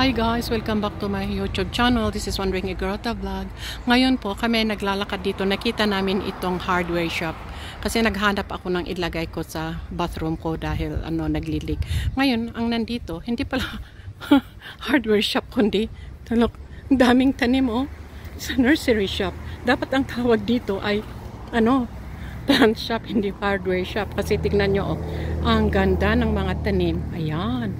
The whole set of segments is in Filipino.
Hi guys! Welcome back to my YouTube channel. This is Wandering Igorota Vlog. Ngayon po kami naglalakad dito. Nakita namin itong hardware shop. Kasi naghanap ako ng ilagay ko sa bathroom ko dahil naglilig. Ngayon, ang nandito, hindi pala hardware shop kundi talok, daming tanim sa nursery shop. Dapat ang tawag dito ay plant shop, hindi hardware shop. Kasi tignan nyo ang ganda ng mga tanim. Ayan.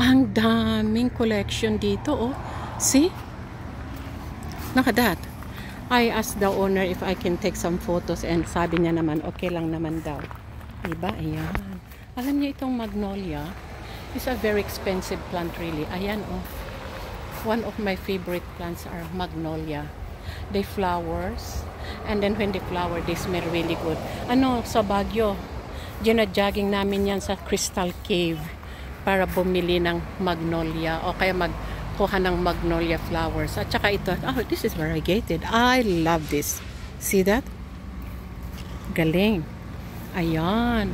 Ang daming collection dito See? Look at that. I asked the owner if I can take some photos and sabi niya naman okay lang naman daw. Diba? Ayan. Alam niyo itong magnolia is a very expensive plant really. Ayan One of my favorite plants are magnolia. They flowers and then when they flower they smell really good. Sa Baguio, gina-jogging namin yan sa Crystal Cave para bumili ng magnolia o kaya magkuha ng magnolia flowers. At saka ito, this is variegated. I love this. See that? Galing. Ayan.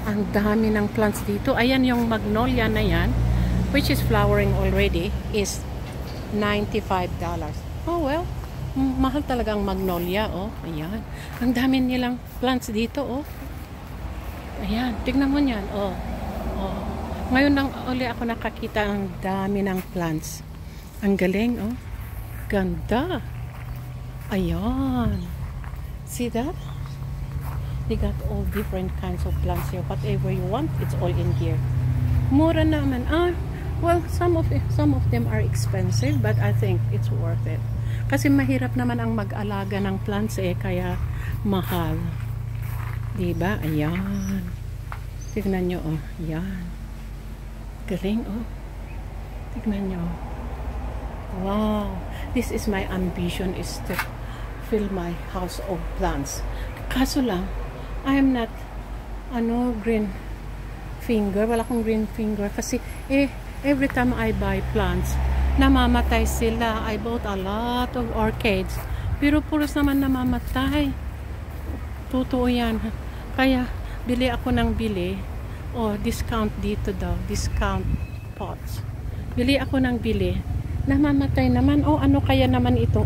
Ang dami ng plants dito. Ayan yung magnolia na yan, which is flowering already, is $95. Oh well, mahal talaga ang magnolia. Ayan. Ang dami nilang plants dito. Ayan. Tignan mo yan. Ngayon lang uli ako nakakita ang dami ng plants. Ang galing, Ganda. Ayan. See that? They got all different kinds of plants here. Whatever you want, it's all in here. Mura naman. Well, some of them are expensive, but I think it's worth it. Kasi mahirap naman ang mag-alaga ng plants kaya mahal. Diba? Ayan. Tignan nyo, Ayan. Galing, Tignan nyo. Wow. This is my ambition, is to fill my house of plants. Kaso lang, I am not, green finger. Wala akong green finger. Kasi, every time I buy plants, namamatay sila. I bought a lot of orchids. Pero puros naman namamatay. Totoo yan. Kaya, bili ako ng bili. Discount dito daw. Discount pots. Bili ako ng bili. Namamatay naman. Ano kaya naman ito?